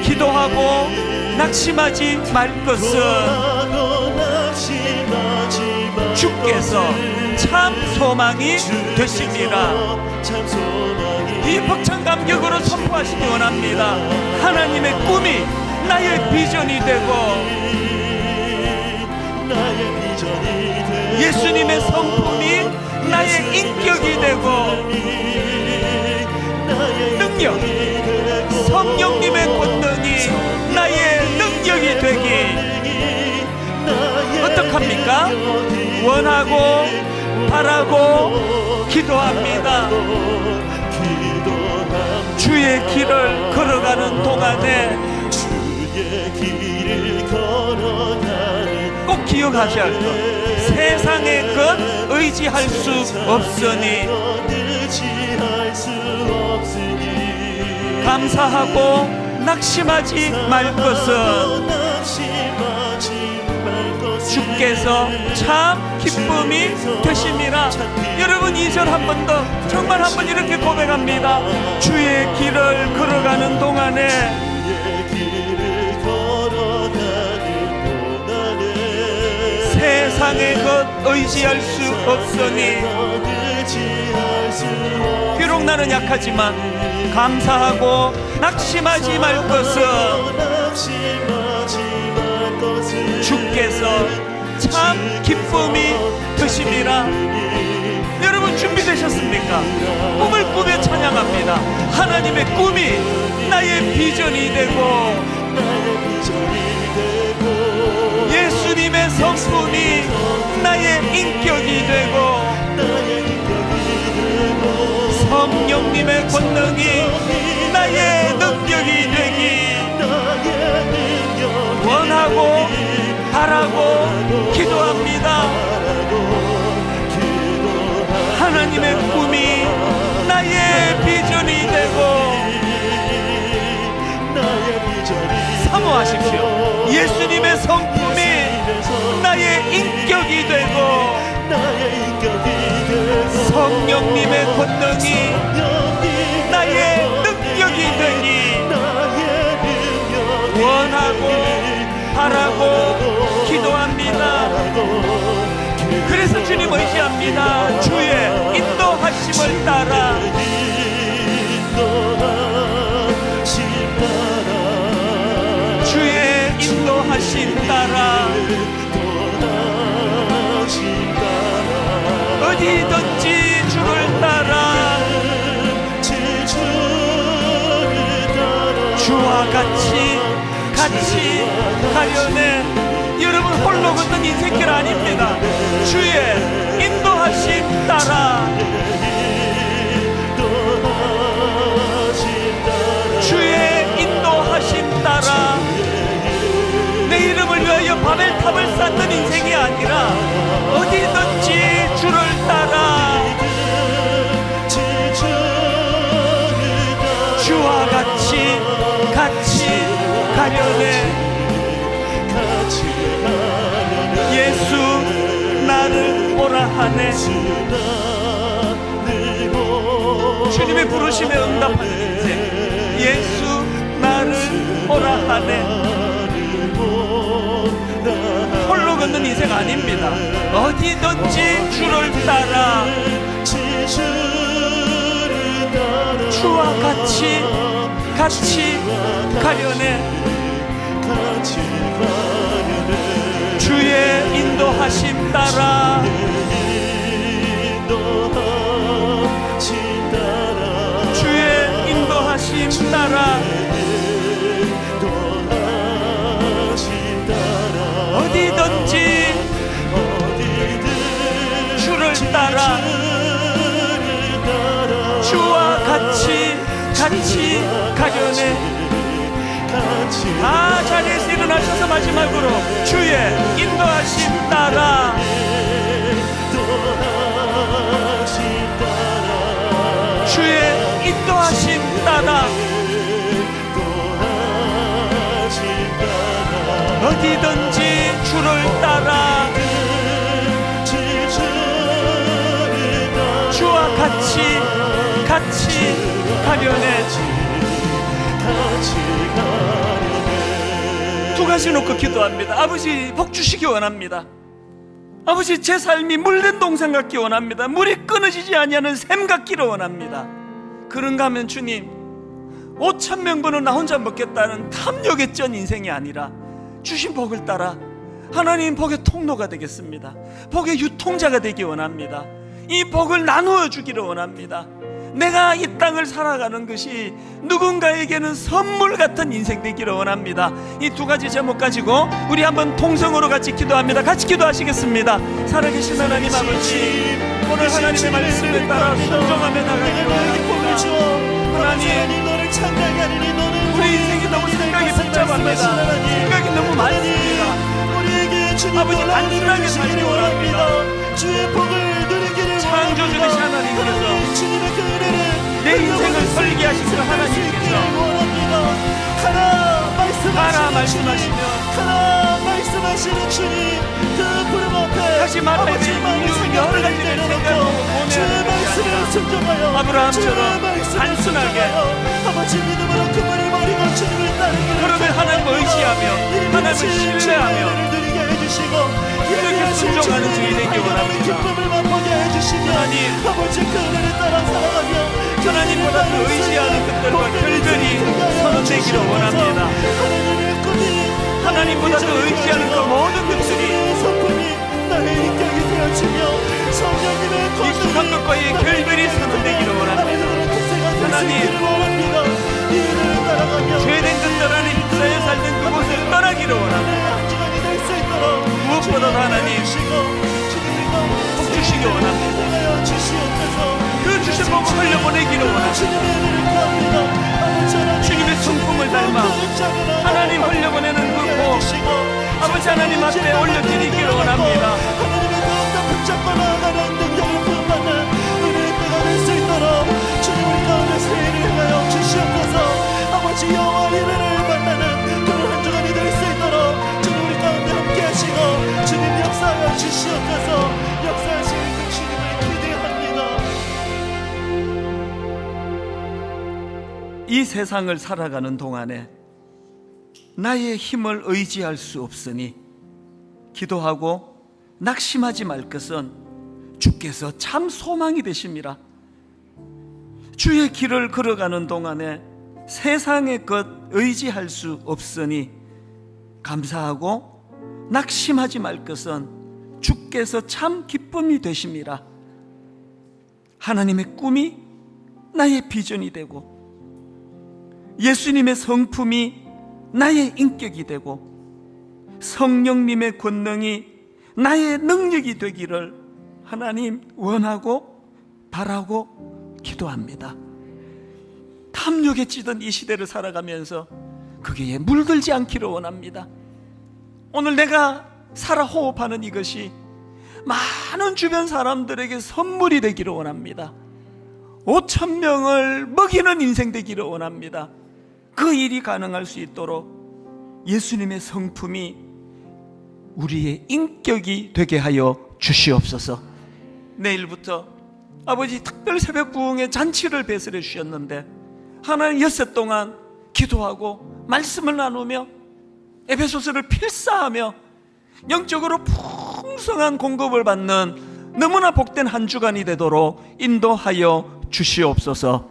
기도하고 낙심하지 말 것은 주께서 참 소망이 되십니다. 이 벅찬 감격으로 선포하시기 원합니다. 하나님의 꿈이 나의 비전이 되고 예수님의 성품이 나의 인격이 되고 능력, 성령님의 권능이 나의 능력이 되기 어떡합니까? 원하고 바라고 기도합니다. 주의 길을 걸어가는 동안에 주의 길을 걸어가는 꼭 기억하셔야 할 것. 세상의 것 의지할 수 없으니 감사하고 낙심하지 말 것은 주께서 참 기쁨이 되심이라. 여러분 2절 한 번 더 정말 한 번 이렇게 고백합니다. 주의 길을 걸어가는 동안에 세상의 것 의지할 수 없으니 비록 나는 약하지만 감사하고 낙심하지 말 것은 주께서 참 기쁨이 되심이라. 여러분 준비되셨습니까? 꿈을 꾸며 찬양합니다. 하나님의 꿈이 나의 비전이 되고 예수님의 성품이 나의 인격이 되고 성령님의 권능이 나의 능력이 되기 원하고 바라고 기도합니다. 하나님의 꿈이 나의 비전이 되고 사모하십시오. 예수님의 성품이 나의 인격이 되고 성령님의 권능이 나의 능력이 되기 원하고 바라고 기도합니다. 그래서 주님 의지합니다. 주의 인도하심을 따라 주의 인도하심 따라 어디든지 주를 따라 주와 같이 가려네. 여러분 홀로 걷는 인생길 아닙니다. 주의 인도하심 따라 주의 인도하심 따라 내 이름을 위하여 바벨탑을 쌓는 인생이 아니라 어디든지 주를 따라 주와 같이 가려네. 예수 나를 오라 하네. 주님의 부르심에 응답하는 인생. 예수 나를 오라 하네. 홀로 걷는 인생 아닙니다. 어디든지 주를 따라 주와 같이 가려네. 주의 인도하심 따라 주의 인도하심 따라 어디든지 주를 따라 주와 같이 가려네. 자리에서 일어나셔서 마지막으로 주의 인도하심 따라 주의 인도하심 따라 어디든지 주를 따라 주와 같이 가려네. 두 가지 놓고 기도합니다. 아버지 복 주시기 원합니다. 아버지 제 삶이 물된 동산 같기 원합니다. 물이 끊어지지 아니하는 샘 같기를 원합니다. 그런가 하면 주님 5,000명분은 나 혼자 먹겠다는 탐욕에 쩐 인생이 아니라 주신 복을 따라 하나님 복의 통로가 되겠습니다. 복의 유통자가 되기 원합니다. 이 복을 나누어 주기를 원합니다. 내가 이 땅을 살아가는 것이 누군가에게는 선물 같은 인생 되기를 원합니다. 이 두 가지 제목 가지고 우리 한번 통성으로 같이 기도합니다. 같이 기도하시겠습니다. 살아계신 하나님 아버지, 오늘 하나님의 말씀에 따라 순종하며 나가기를 원합니다. 하나님, 우리 인생이 너무 생각이 복잡합니다. 생각이 너무 많습니다. 아버지 단순하게 살기 원합니다. 주의 복을 누리기를 창조주 되신 하나님께서 주님의 그 은혜를 내 인생을 설계하신 그 하나님께서 하나 말씀하시면 하나 말씀하시는 주님 그 부름 앞에 다시 말해야 될 이유 여러 가지를 생각하고 주의 고뇌하는 것이 말씀을 아니라 순종하여 아브라함처럼 단순하게 아버지 믿음으로 그물을 버리고 주님을 따르기를 그러면 하나님을 의지하며 하나님을 신뢰하며 이렇게 순종하는 중이 되기 원합니다. 기쁨을 맛보게 해주시며 하나님, 아버지 그 은혜를 따라 살아가며 하나님보다 더 의지하는 것들과 결별이 선언되기를 원합니다. 하나님의 꿈이 하나님보다 더 의지하는 그 모든 것들이 성품이 나의 인격이 되어지며 성령님의 익숙한 것과의 결별이 선언되기를 원합니다. 하나님, 죄된 것들 안에 휩싸여 살던 그곳을 떠나기를 원합니다. 무엇보다도 하나님 복 주시기 원합니다. 그 주신 복을 흘려보내기를 원합니다. 주님의 성품을 닮아 하나님 흘려보내는 그 복 아버지 하나님 앞에 올려드리기를 원합니다. 하나님의 가운데 붙잡고 나아가는 능력을 부여받는 은혜의 때가 될 수 있도록 주님 우리 가운데 세일을 행하여 주시옵소서. 아버지 여호와의 은혜를 만나는 그런 한 주간이 될 수 있도록 주님 우리 가운데 함께 하시고 주님 역사하여 주시옵소서. 역사하시는 그 주님을 기대합니다. 이 세상을 살아가는 동안에 나의 힘을 의지할 수 없으니 기도하고 낙심하지 말 것은 주께서 참 소망이 되심이라. 주의 길을 걸어가는 동안에 세상의 것 의지할 수 없으니 감사하고 낙심하지 말 것은 주께서 참 기쁨이 되심이라. 하나님의 꿈이 나의 비전이 되고 예수님의 성품이 나의 인격이 되고 성령님의 권능이 나의 능력이 되기를 하나님 원하고 바라고 기도합니다. 탐욕에 찌든 이 시대를 살아가면서 거기에 물들지 않기를 원합니다. 오늘 내가 살아 호흡하는 이것이 많은 주변 사람들에게 선물이 되기를 원합니다. 5,000명을 먹이는 인생 되기를 원합니다. 그 일이 가능할 수 있도록 예수님의 성품이 우리의 인격이 되게 하여 주시옵소서. 내일부터 아버지 특별 새벽 부흥의 잔치를 배설해 주셨는데 하나님 엿새 동안 기도하고 말씀을 나누며 에베소서를 필사하며 영적으로 풍성한 공급을 받는 너무나 복된 한 주간이 되도록 인도하여 주시옵소서.